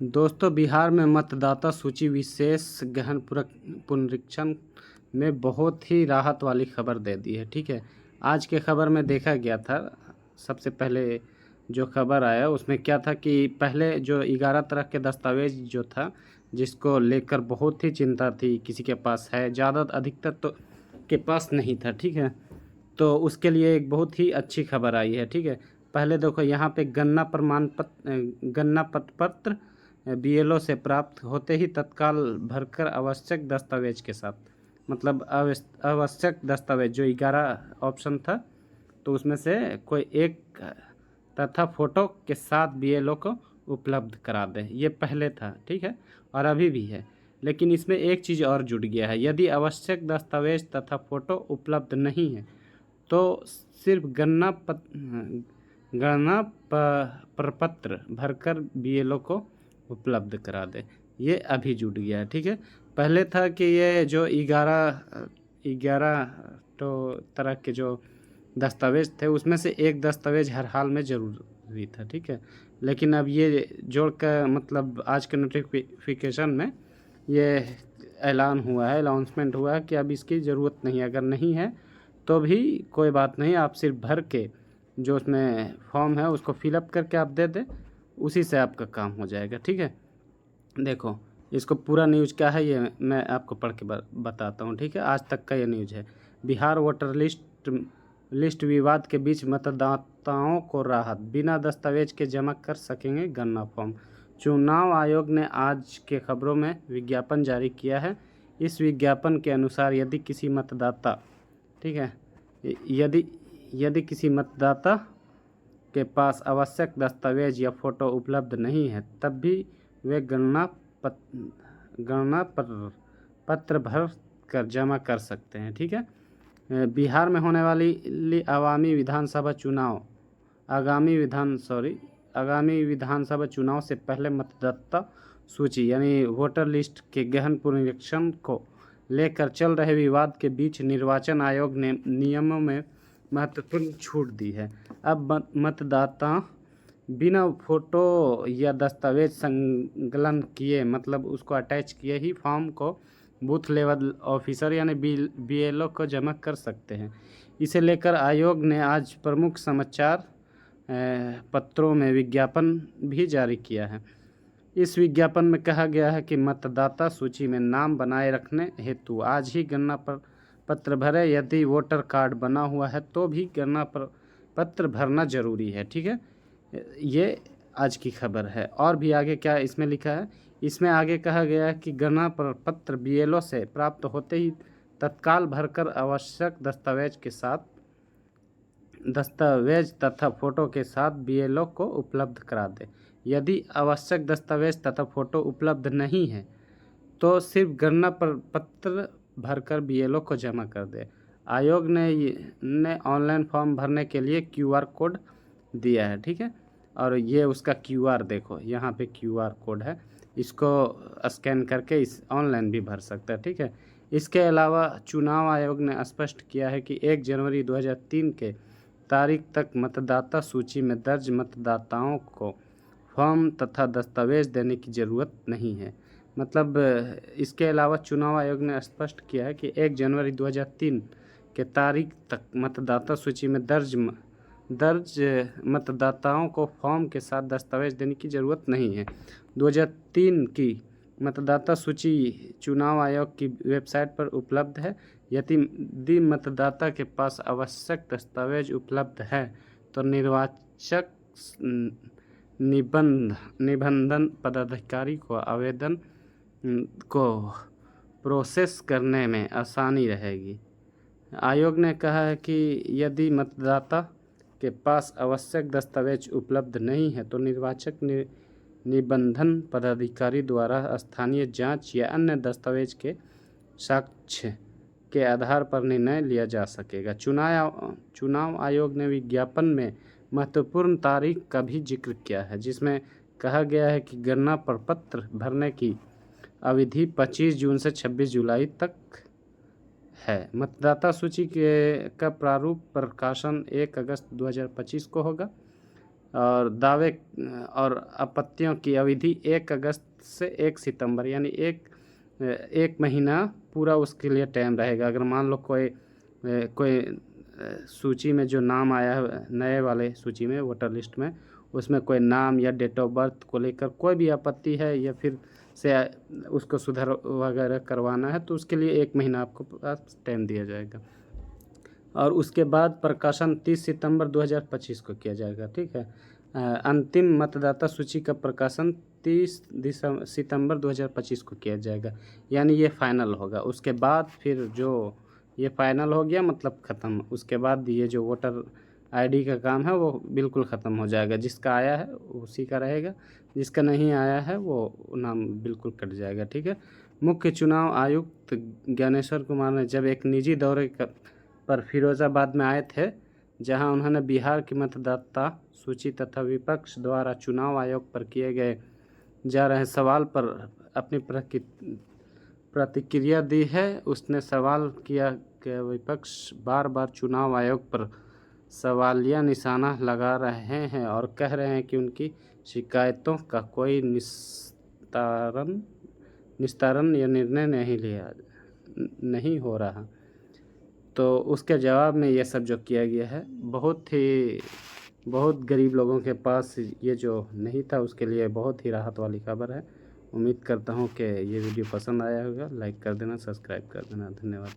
दोस्तों, बिहार में मतदाता सूची विशेष गहन पुनरीक्षण में बहुत ही राहत वाली खबर दे दी है। ठीक है, आज के खबर में देखा गया था, सबसे पहले जो खबर आया उसमें क्या था कि पहले जो 11 तरह के दस्तावेज जो था, जिसको लेकर बहुत ही चिंता थी, किसी के पास है, ज़्यादा अधिकतर तो के पास नहीं था। ठीक है, तो उसके लिए एक बहुत ही अच्छी खबर आई है। ठीक है, पहले देखो यहाँ पे गन्ना पत्र बीएलओ से प्राप्त होते ही तत्काल भरकर आवश्यक दस्तावेज के साथ, मतलब आवश्यक दस्तावेज जो 11 ऑप्शन था, तो उसमें से कोई एक तथा फोटो के साथ बीएलओ को उपलब्ध करा दें। ये पहले था, ठीक है, और अभी भी है, लेकिन इसमें एक चीज़ और जुड़ गया है। यदि आवश्यक दस्तावेज तथा फोटो उपलब्ध नहीं है तो सिर्फ गणना प्रपत्र भरकर बीएलओ को उपलब्ध करा दे। ये अभी जुड़ गया है। ठीक है, पहले था कि ये जो 11 तो तरह के जो दस्तावेज थे उसमें से एक दस्तावेज हर हाल में ज़रूरी था। ठीक है, लेकिन अब ये जोड़ कर, मतलब आज के नोटिफिकेशन में ये ऐलान हुआ है, अनाउंसमेंट हुआ है कि अब इसकी ज़रूरत नहीं है। अगर नहीं है तो भी कोई बात नहीं, आप सिर्फ भर के जो उसमें फॉर्म है उसको फिलअप करके आप दे दें, उसी से आपका काम हो जाएगा। ठीक है, देखो इसको पूरा न्यूज़ क्या है ये मैं आपको पढ़ के बताता हूँ। ठीक है, आज तक का ये न्यूज़ है। बिहार वोटर लिस्ट विवाद के बीच मतदाताओं को राहत, बिना दस्तावेज के जमा कर सकेंगे गणना फॉर्म। चुनाव आयोग ने आज के खबरों में विज्ञापन जारी किया है। इस विज्ञापन के अनुसार यदि किसी मतदाता, ठीक है, यदि किसी मतदाता के पास आवश्यक दस्तावेज या फोटो उपलब्ध नहीं है, तब भी वे गणना पत्र भर कर जमा कर सकते हैं। ठीक है, बिहार में होने वाली आगामी विधानसभा चुनाव से पहले मतदाता सूची यानी वोटर लिस्ट के गहन पुनरीक्षण को लेकर चल रहे विवाद के बीच निर्वाचन आयोग ने नियमों में महत्वपूर्ण छूट दी है। अब मतदाता बिना फोटो या दस्तावेज संकलन किए, मतलब उसको अटैच किए ही फॉर्म को बूथ लेवल ऑफिसर यानी बीएलओ को जमा कर सकते हैं। इसे लेकर आयोग ने आज प्रमुख समाचार पत्रों में विज्ञापन भी जारी किया है। इस विज्ञापन में कहा गया है कि मतदाता सूची में नाम बनाए रखने हेतु आज ही गणना पत्र भरे। यदि वोटर कार्ड बना हुआ है तो भी गणना पत्र भरना जरूरी है। ठीक है, ये आज की खबर है। और भी आगे क्या इसमें लिखा है, इसमें आगे कहा गया है कि गणना पत्र बीएलओ से प्राप्त होते ही तत्काल भरकर आवश्यक दस्तावेज तथा फोटो के साथ बीएलओ को उपलब्ध करा दे। यदि आवश्यक दस्तावेज तथा फोटो उपलब्ध नहीं है तो सिर्फ गणना पत्र भरकर बीएलओ को जमा कर दे। आयोग ने ऑनलाइन फॉर्म भरने के लिए क्यूआर कोड दिया है। ठीक है, और ये उसका क्यूआर देखो, यहाँ पे क्यूआर कोड है, इसको स्कैन करके इस ऑनलाइन भी भर सकता है। ठीक है, इसके अलावा चुनाव आयोग ने स्पष्ट किया है कि 1 जनवरी 2003 के तारीख तक मतदाता सूची में दर्ज मतदाताओं को फॉर्म तथा दस्तावेज देने की ज़रूरत नहीं है। मतलब इसके अलावा चुनाव आयोग ने स्पष्ट किया है कि 1 जनवरी 2003 के तारीख तक मतदाता सूची में दर्ज मतदाताओं को फॉर्म के साथ दस्तावेज देने की ज़रूरत नहीं है। 2003 की मतदाता सूची चुनाव आयोग की वेबसाइट पर उपलब्ध है। यदि मतदाता के पास आवश्यक दस्तावेज उपलब्ध है तो निर्वाचक निबंधन पदाधिकारी को आवेदन को प्रोसेस करने में आसानी रहेगी। आयोग ने कहा है कि यदि मतदाता के पास आवश्यक दस्तावेज उपलब्ध नहीं है तो निर्वाचक निबंधन पदाधिकारी द्वारा स्थानीय जांच या अन्य दस्तावेज के साक्ष्य के आधार पर निर्णय लिया जा सकेगा। चुनाव आयोग ने विज्ञापन में महत्वपूर्ण तारीख का भी जिक्र किया है, जिसमें कहा गया है कि गणना प्रपत्र भरने की अवधि 25 जून से 26 जुलाई तक है। मतदाता सूची का प्रारूप प्रकाशन 1 अगस्त 2025 को होगा। और दावे और आपत्तियों की अवधि 1 अगस्त से 1 सितंबर, यानी एक महीना पूरा उसके लिए टाइम रहेगा। अगर मान लो कोई सूची में जो नाम आया है नए वाले सूची में, वोटर लिस्ट में, उसमें कोई नाम या डेट ऑफ बर्थ को लेकर कोई भी आपत्ति है या फिर से उसको सुधार वगैरह करवाना है, तो उसके लिए 1 महीना आपको पास टाइम दिया जाएगा। और उसके बाद प्रकाशन 30 सितंबर 2025 को किया जाएगा। ठीक है। अंतिम मतदाता सूची का प्रकाशन 30 सितंबर 2025 को किया जाएगा, यानी ये फाइनल होगा। उसके बाद फिर जो ये फाइनल हो गया मतलब ख़त्म, उसके बाद ये जो वोटर आईडी का काम है वो बिल्कुल ख़त्म हो जाएगा। जिसका आया है उसी का रहेगा, जिसका नहीं आया है वो नाम बिल्कुल कट जाएगा। ठीक है। मुख्य चुनाव आयुक्त ज्ञानेश्वर कुमार ने जब एक निजी दौरे पर फिरोज़ाबाद में आए थे, जहां उन्होंने बिहार की मतदाता सूची तथा विपक्ष द्वारा चुनाव आयोग पर किए गए जा रहे सवाल पर अपनी प्रतिक्रिया दी है। उसने सवाल किया कि विपक्ष बार बार चुनाव आयोग पर सवालिया निशाना लगा रहे हैं और कह रहे हैं कि उनकी शिकायतों का कोई निस्तारण या निर्णय नहीं हो रहा। तो उसके जवाब में ये सब जो किया गया है, बहुत गरीब लोगों के पास ये जो नहीं था, उसके लिए बहुत ही राहत वाली खबर है। उम्मीद करता हूँ कि ये वीडियो पसंद आया होगा। लाइक कर देना, सब्सक्राइब कर देना। धन्यवाद।